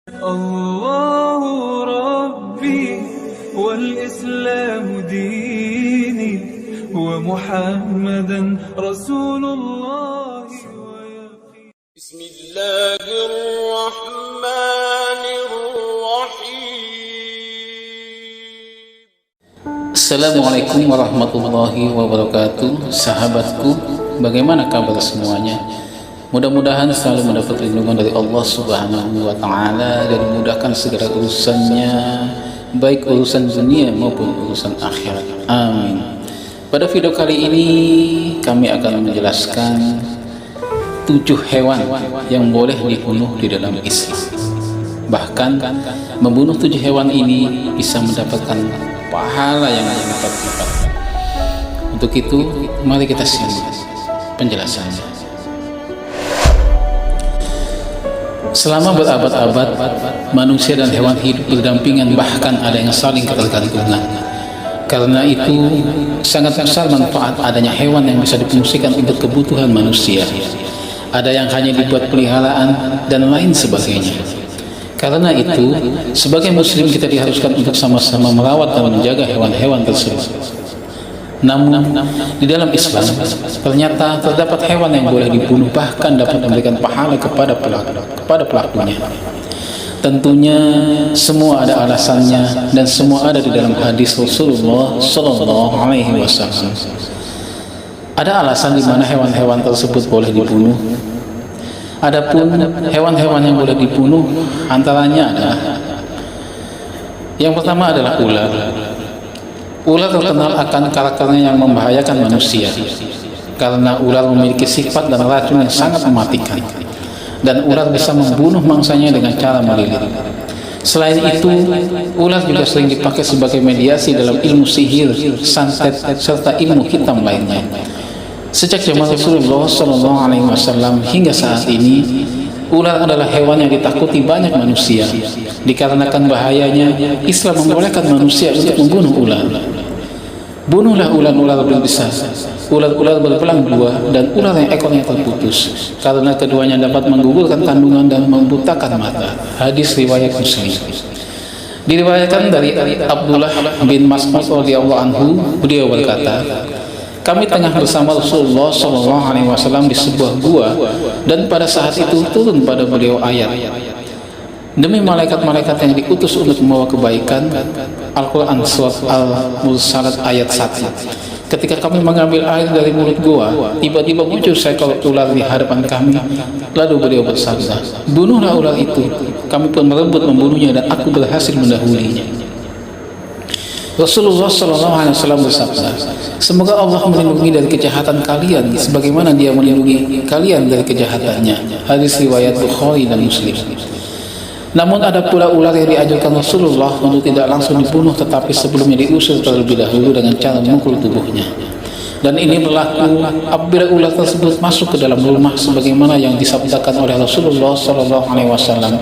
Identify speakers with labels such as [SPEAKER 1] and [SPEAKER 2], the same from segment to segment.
[SPEAKER 1] الله ربي والإسلام ديني ومحمدا رسول الله
[SPEAKER 2] بسم الله الرحمن الرحيم.
[SPEAKER 3] Assalamualaikum warahmatullahi wabarakatuh. Sahabatku, bagaimana kabar semuanya? Mudah-mudahan selalu mendapat lindungan dari Allah Subhanahu wa Ta'ala dan dimudahkan segala urusannya, baik urusan dunia maupun urusan akhirat. Amin. Pada video kali ini kami akan menjelaskan 7 hewan yang boleh dibunuh di dalam Islam. Bahkan membunuh 7 hewan ini bisa mendapatkan pahala yang berlipat-lipat. Untuk itu, mari kita simak penjelasannya. Selama berabad-abad, manusia dan hewan hidup berdampingan, bahkan ada yang saling ketergantungan. Karena itu, sangat besar manfaat adanya hewan yang bisa difungsikan untuk kebutuhan manusia. Ada yang hanya dibuat peliharaan dan lain sebagainya. Karena itu, sebagai muslim kita diharuskan untuk sama-sama merawat dan menjaga hewan-hewan tersebut. Namun, di dalam Islam, ternyata terdapat hewan yang boleh dibunuh, bahkan dapat memberikan pahala kepada pelakunya. Tentunya, semua ada alasannya dan semua ada di dalam hadis Rasulullah Sallallahu Alaihi Wasallam. Ada alasan di mana hewan-hewan tersebut boleh dibunuh. Adapun hewan-hewan yang boleh dibunuh antaranya adalah yang pertama adalah ular. Ular terkenal akan karakternya yang membahayakan manusia karena ular memiliki sifat dan racun yang sangat mematikan, dan ular bisa membunuh mangsanya dengan cara melilit. Selain itu, ular juga sering dipakai sebagai mediasi dalam ilmu sihir, santet, serta ilmu hitam lainnya. Sejak zaman Rasulullah SAW hingga saat ini, ular adalah hewan yang ditakuti banyak manusia. Dikarenakan bahayanya, Islam membolehkan manusia untuk membunuh ular. Bunuhlah ular-ular berbisa, ular-ular berbelang dua, dan ular yang ekornya terputus, karena keduanya dapat menggugurkan kandungan dan membutakan mata. Hadis riwayat Muslim. Diriwayatkan dari Abdullah bin Mas'ud radhiyallahu anhu, beliau berkata, kami tengah bersama Rasulullah SAW di sebuah gua, dan pada saat itu turun pada beliau ayat, demi malaikat-malaikat yang diutus untuk membawa kebaikan. Al-Quran surat Al-Mursalat ayat 1. Ketika kami mengambil air dari mulut gua, tiba-tiba muncul seekor ular di hadapan kami. Lalu beliau bersabda, bunuhlah ular itu. Kami pun merebut membunuhnya dan aku berhasil mendahulinya. Rasulullah SAW bersabda, semoga Allah melindungi dari kejahatan kalian sebagaimana Dia melindungi kalian dari kejahatannya. Hadis riwayat Bukhari dan Muslim. Namun ada pula ular yang diajarkan Rasulullah untuk tidak langsung dibunuh, tetapi sebelumnya diusir terlebih dahulu dengan cara memukul tubuhnya. Dan ini berlaku apabila ular tersebut masuk ke dalam rumah, sebagaimana yang disabdakan oleh Rasulullah SAW.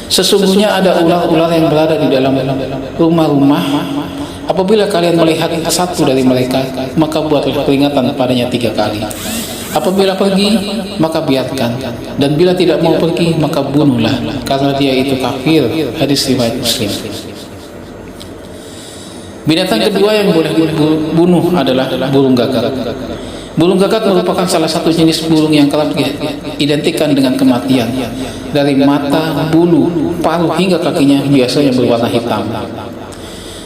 [SPEAKER 3] Sesungguhnya ada ular-ular yang berada di dalam rumah-rumah. Apabila kalian melihat satu dari mereka, maka buatlah peringatan padanya 3 kali. Apabila pergi, maka biarkan, dan bila tidak mau pergi, maka bunuhlah, karena dia itu kafir. Hadis riwayat Muslim. Binatang kedua yang boleh dibunuh adalah burung gagak. Burung gagak merupakan salah satu jenis burung yang kerap diidentikan dengan kematian. Dari mata, bulu, paruh hingga kakinya biasanya berwarna hitam.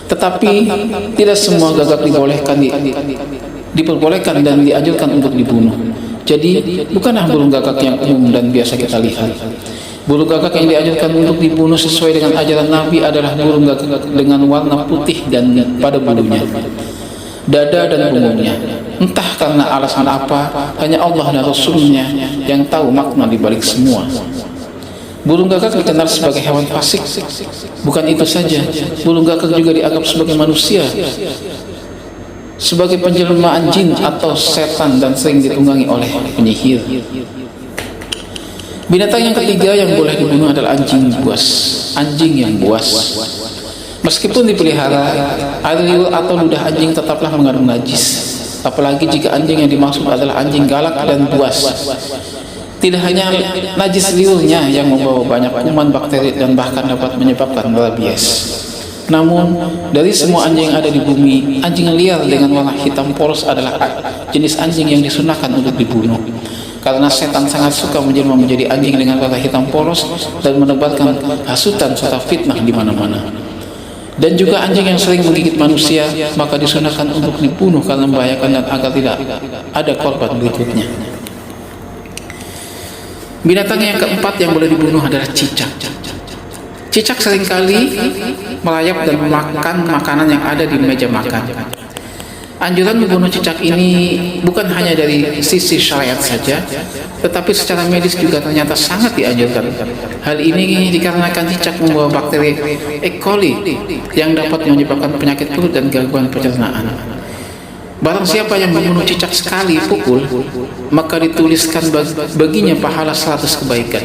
[SPEAKER 3] Tetapi tidak semua gagak diperbolehkan dan dianjurkan untuk dibunuh. Jadi bukanlah burung gagak yang umum dan biasa kita lihat. Burung gagak yang dianjurkan untuk dibunuh sesuai dengan ajaran Nabi adalah burung gagak dengan warna putih dan pada bulunya, dada dan punggungnya. Entah karena alasan apa, hanya Allah dan Rasulnya yang tahu makna dibalik semua. Burung gagak dikenal sebagai hewan fasik. Bukan itu saja, burung gagak juga dianggap sebagai manusia, sebagai penjelmaan jin atau setan, dan sering ditunggangi oleh penyihir. Binatang yang ketiga yang boleh dibunuh adalah anjing buas. Anjing yang buas, meskipun dipelihara, air liur atau ludah anjing tetaplah mengandung najis. Apalagi jika anjing yang dimaksud adalah anjing galak dan buas. Tidak hanya najis liurnya yang membawa banyak kuman, bakteri, dan bahkan dapat menyebabkan rabies. Namun, dari semua anjing yang ada di bumi, anjing liar dengan warna hitam polos adalah jenis anjing yang disunahkan untuk dibunuh. Karena setan sangat suka menjelma menjadi anjing dengan warna hitam polos dan menebarkan hasutan serta fitnah di mana-mana. Dan juga anjing yang sering menggigit manusia, maka disunahkan untuk dibunuh karena membahayakan dan agar tidak ada korban berikutnya. Binatang yang keempat yang boleh dibunuh adalah cicak. Cicak seringkali melayap dan makan makanan yang ada di meja makan. Anjuran membunuh cicak ini bukan hanya dari sisi syariat saja, tetapi secara medis juga ternyata sangat dianjurkan. Hal ini dikarenakan cicak membawa bakteri E. coli yang dapat menyebabkan penyakit perut dan gangguan pencernaan. Barang siapa yang membunuh cicak sekali pukul, maka dituliskan baginya pahala 100 kebaikan.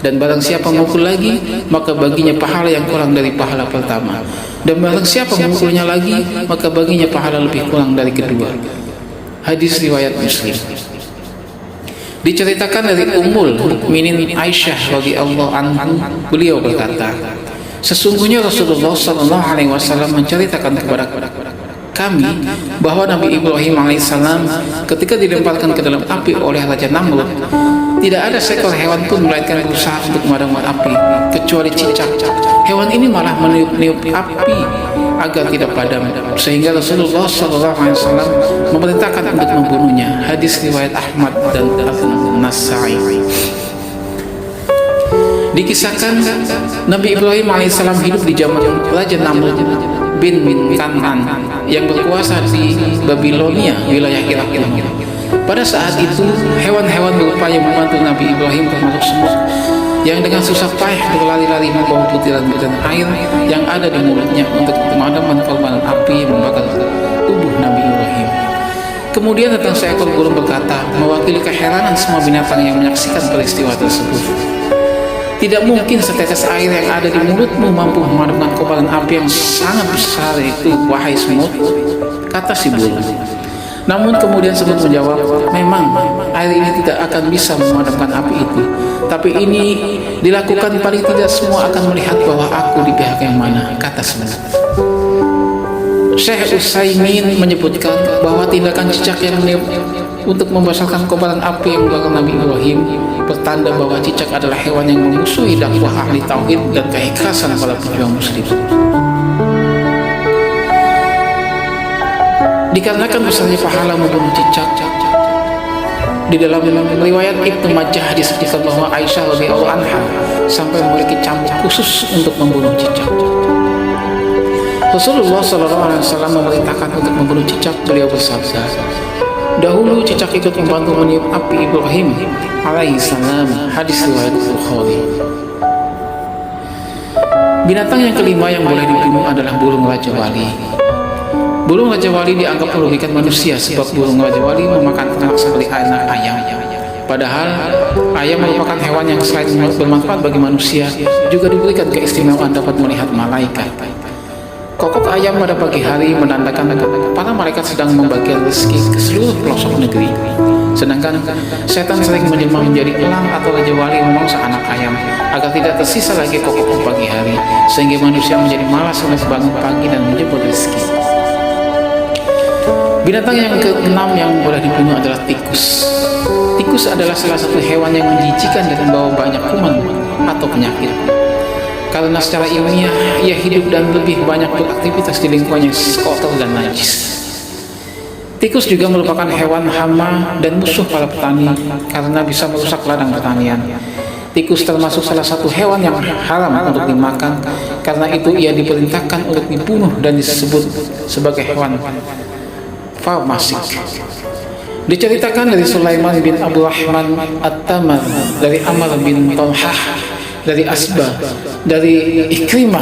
[SPEAKER 3] Dan barang siapa memukul lagi, maka baginya pahala yang kurang dari pahala pertama. Dan barang siapa memukulnya lagi, maka baginya pahala lebih kurang dari kedua. Hadis riwayat Muslim. Diceritakan dari Ummul Mukminin Aisyah radhiyallahu anha, beliau berkata, sesungguhnya Rasulullah SAW menceritakan kepada kami bahwa Nabi Ibrahim alaihissalam ketika dilemparkan ke dalam api oleh Raja Namrud, tidak ada seekor hewan pun melainkan berusaha untuk memadamkan api kecuali cicak. Hewan ini malah meniup-niup api agar tidak padam, sehingga Rasulullah SAW memerintahkan untuk membunuhnya. Hadis riwayat Ahmad dan An-Nasai. Dikisahkan Nabi Ibrahim alaihissalam hidup di zaman Raja Namrud bin Kan'an yang berkuasa di Babilonia, wilayah Irak kuno. Pada saat itu, hewan-hewan berupaya membantu Nabi Ibrahim termasuk semut yang dengan susah payah berlari-lari membawa butiran-butiran air yang ada di mulutnya untuk memadamkan korban api yang membakar tubuh Nabi Ibrahim. Kemudian datang seekor burung berkata, mewakili keheranan semua binatang yang menyaksikan peristiwa tersebut. Tidak mungkin setetes air yang ada di mulutmu mampu memadamkan kobaran api yang sangat besar itu, wahai semut, kata si burung. Namun kemudian semut menjawab, memang air ini tidak akan bisa memadamkan api itu, tapi ini dilakukan paling tidak semua akan melihat bahwa aku di pihak yang mana, kata semut. Syekh Utsaimin menyebutkan bahwa tindakan cicak yang untuk membesarkan kobaran api yang membakar Nabi Ibrahim pertanda bahwa cicak adalah hewan yang memusuhi dakwah ahli tauhid dan keikhlasan para pejuang muslim. Dikarenakan besarnya pahala membunuh cicak, di dalam riwayat Ibnu Majah disebutkan bahwa Aisyah radhiyallahu anha sampai memiliki cambuk khusus untuk membunuh cicak. Rasulullah SAW memerintahkan untuk membunuh cicak. Beliau bersabda, dahulu cicak ikut membantu meniup api Ibrahim alaihissalam. Hadis riwayat Bukhari. Binatang yang kelima yang boleh dibunuh adalah burung Raja Wali. Burung Raja Wali dianggap merugikan manusia sebab burung Raja Wali memakan ternak seperti anak ayam. Padahal ayam merupakan hewan yang selain bermanfaat bagi manusia juga diberikan keistimewaan dapat melihat malaikat. Kokok ayam pada pagi hari menandakan para malaikat sedang membagikan rezeki ke seluruh pelosok negeri. Sedangkan setan sering menjelma menjadi elang atau raja wali memangsa anak ayam agar tidak tersisa lagi kokok pagi hari, sehingga manusia menjadi malas untuk bangun pagi dan menjemput rezeki. Binatang yang keenam yang boleh dibunuh adalah tikus. Tikus adalah salah satu hewan yang menjijikan dan membawa banyak kuman atau penyakit. Karena secara ilmiah ia hidup dan lebih banyak beraktivitas di lingkungan yang kotor dan najis. Tikus juga merupakan hewan hama dan musuh para petani karena bisa merusak ladang pertanian. Tikus termasuk salah satu hewan yang haram untuk dimakan, karena itu ia diperintahkan untuk dibunuh dan disebut sebagai hewan farmasik. Diceritakan dari Sulaiman bin Abdurrahman At-Tamar, dari Amr bin Talhah, dari Asbah, dari Ikrimah,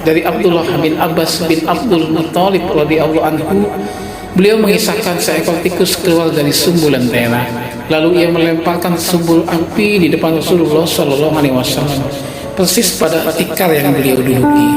[SPEAKER 3] dari Abdullah bin Abbas bin Abdul Muttalib radhiyallahu anhu. Beliau mengisahkan seekor tikus keluar dari sumbu lentera, lalu ia melemparkan sumbu api di depan Rasulullah SAW, persis pada tikar yang beliau duduki.